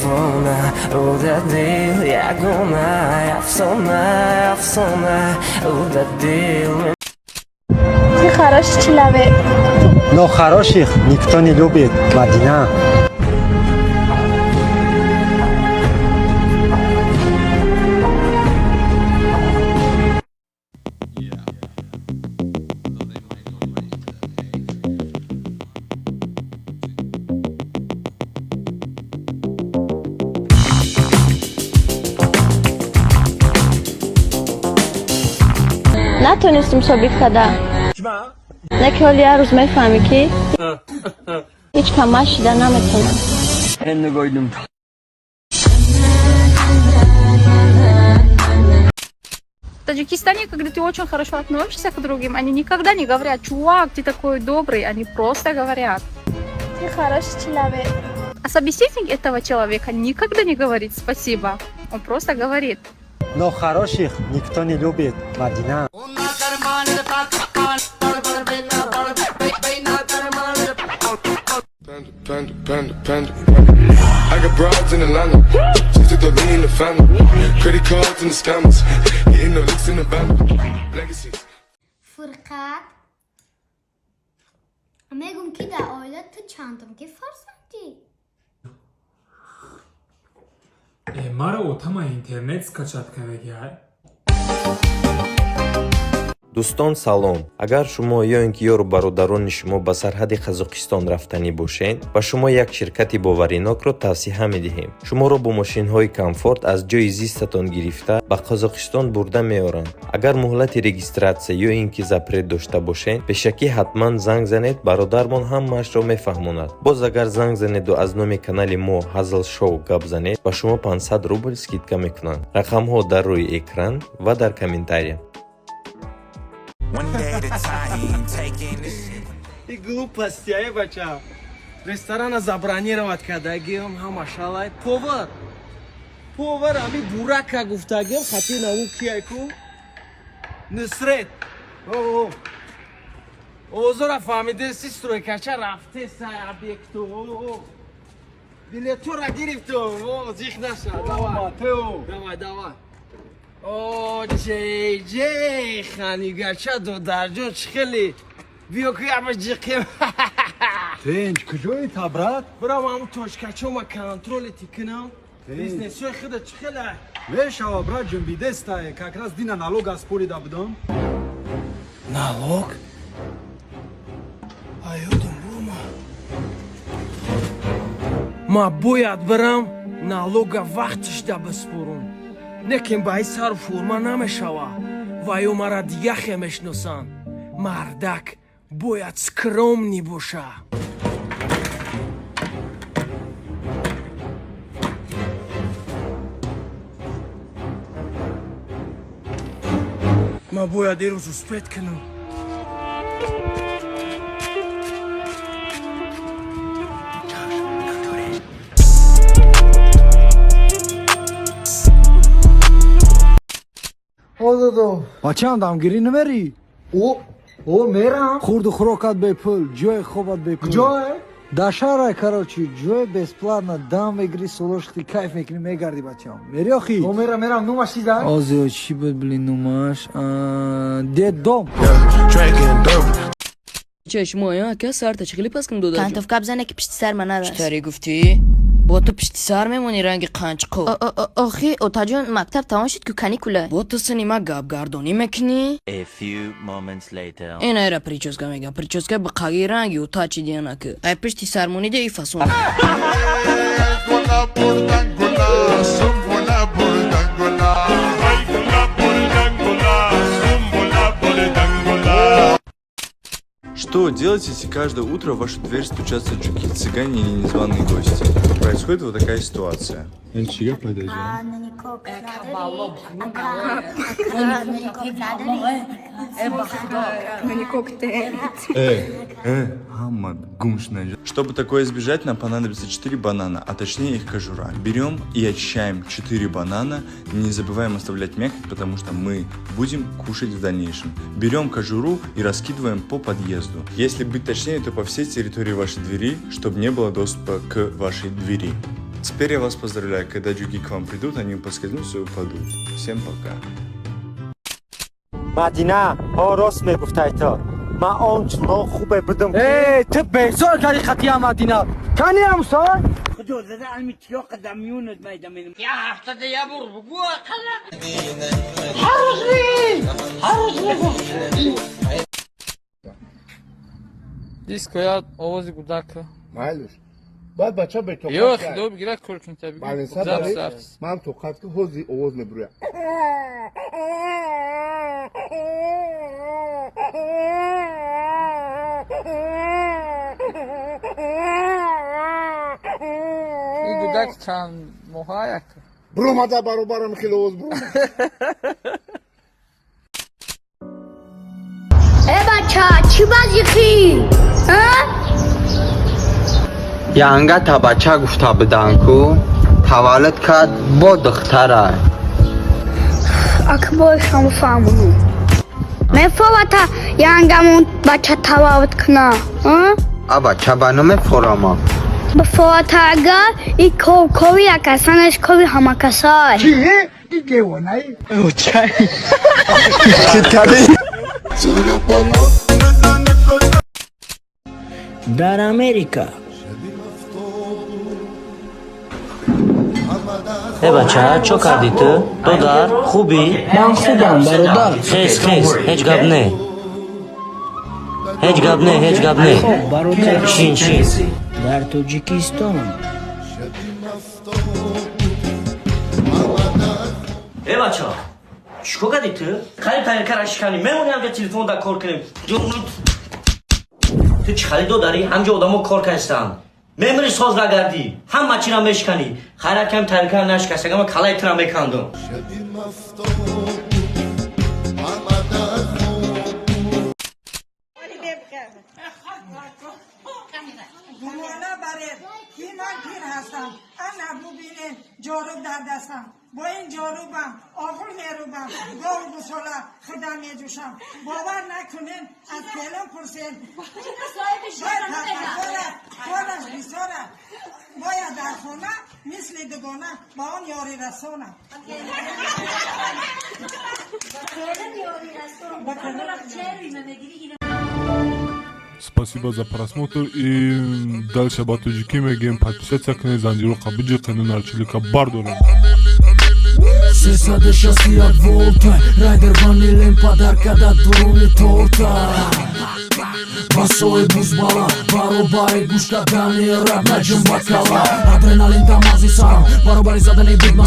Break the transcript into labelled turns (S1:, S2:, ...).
S1: telefona, o da değil ягоная афсона, o da değil.
S2: Ты хороший человек.
S3: Но хороших никто не любит, Мадина.
S2: نتونستیم صبح کدا نکل یه روز میفهمی که هیچ کمش شده نمیتونم
S4: В Таджикистане, когда ты очень хорошо относишься к другим, они никогда не говорят: чувак, ты такой добрый, они просто говорят.
S2: Ты хороший человек.
S4: А собеседник этого человека никогда не говорит спасибо, он просто говорит.
S3: Но хороших никто не любит, Мадина.
S5: Panda. I got broads in Atlanta, just to throw me in the family. Credit cards and the scammers, getting no licks in the band. Legacies.
S6: فرقت میگم که در آیلت تو چندم که فرسندی
S7: маро отама интернет скачат карагай.
S8: дӯстон салом, агар шумо ё ин ки ёру бародарони шумо ба сарҳади қазоқистон рафтанӣ бошед, ба шумо як ширкати боваринокро тавсиҳа медиҳем. Шуморо бо мошинҳои комфорт аз ҷои зистатон гирифта ба Қазоқистон бурда меоранд. Агар муҳлати регистратсия ё ин ки запрет дошта бошед, бешакӣ ҳатман занг занед, бародармон ҳамаашро мефаҳмонад. Боз агар занг занеду аз номи канали мо Hazal Show гап занед, ба шумо 500 рубл скидка мекунанд. Рақамҳо дар рӯи экран ва дар комментария.
S9: И глупости, ай, бача. Ресторана забронировать кадагием, хама шалай. Повар, ами дурака гуфтагием, хати науки айку. Нусрет. Озора фамиде си стройкача рафте сай объекту. Билетура гирифту. Зих наша. Давай. О, джей, ханигача до дарҷо чихели. Биё ки амаш ҷиқем.
S3: Тенч, куҷои та, брат?
S9: Бирам аму точкачо ма контролети кунам. Бизнесои худа чихела.
S3: Мешава, брат ҷон, бидестай, как раз дина налог аз пули да будам.
S9: Налог? Аёдам бума. Ма бояд бирам налога вақтиш да биспурум. Лекин ба ин сару форма намешава. Ваё мара дигаҳе мешиносанд. Мардак бояд скромнӣ боша. Ма бояд ирӯз успед кунам.
S3: Бачаам дамгирӣ намери? О, мерам. Хурду хӯрокат бепул, ҷои хобат бепул. Ҷое? Дар шаҳрай Карочи ҷои бесплатна дам мегирӣ, солошти кайф мекунӣ, мегарди бачаам. Мери охи? О, мерам, нумаш чиза? Озиё, чӣ буд били нумаш? Дедом.
S10: چه شما یا که سر تا چخیلی پس کن دو داشت
S11: کنتوف کبزنه که پشت سر من نداشت
S10: چطوری گفتی؟ با تو پشت سر میمونی رنگ قنچقو
S11: آخی اوتا جون مکتب تمام شد که کنیکوله
S10: با تو سنیما گاب گردونی میکنی؟
S12: A few moments later
S10: این ایره پریچوزگا میگم پریچوزگا با قاقی رنگی اوتا چی دیانا که ای پشتی سر مونی ده ای فاسون
S13: Что делать, если каждое утро в вашу дверь стучатся жуки, цыгане или незваные гости? Происходит вот такая ситуация. Чтобы такое избежать, нам понадобится 4 банана, а точнее их кожура. Берем и очищаем 4 банана. Не забываем оставлять мякоть, потому что мы будем кушать в дальнейшем. Берем кожуру и раскидываем по подъезду. Если быть точнее, то по всей территории вашей двери, чтобы не было доступа к вашей двери. Теперь я вас поздравляю, когда жуки к вам придут, они поскользнутся и упадут. Всем пока.
S1: مدینه راست میگفتی تو من آنچنان خوبه بدم تو بیزار کردی خطی هم مدینه کنی هم سال
S9: خدو زده علمی تیاق دمیونت میدم یا هفته دیگه برو بگو Диско, я овози гудака.
S14: Майлуш. Баъд бача бе тоқат.
S9: Ёх, худо бигира куркин таби.
S14: Балинса дали. Ман тоқат ки ҳози овоз мебуруя.
S9: این گودک چند موها یک.
S14: برو ماده برابرم خیلی اوز برو.
S6: بچه چی بازی
S3: янга та бача гуфта бидан ку таваллуд кард бо духтара
S6: акбойшам фамуну мефовата янгамун бача таваллуд кна
S3: а бача бану мефорама
S6: бефовата ага и кови акасанеш кови хамакасай
S14: Чи ки гевонай
S3: очай
S1: در امریکا بچه چو کردی تو؟ دادر خوبی؟
S3: من خوبم برادر
S1: خیز هیچ گب نه هیچ گب نه
S3: خب برادر
S1: شین
S3: در توجیکستانم
S1: بچه چیکار کردی تو؟ خیلی تنکرش کنی میمونی همجا تلفن دا کار کنیم تو چی خیلی دو داری؟ همجا آدم ها کار کنستن میمونی ساز نگردی همه چی را میشکنی خیلی کم تنکر نشکست اگه من کلای تو را میکندم
S9: جارو در دستم با این جاروبم آخر میروبم گاو گساله خدا میجوشم باور نکنین از پیلم پرسین خودش بیساره باید در خونه مثل دگانه با آن یاری رسانه
S5: Спасибо за просмотр и дальше батуджики мегем подписаться к Занжиру Кабиджи канал Чилика Бардора.
S3: Сесаде шаси от волта Райдер ванилен подарка да дуруни торта Басое бузбала Баробари гушка дани раб наджим бакала Адреналин тамази сарам Баробари задани будма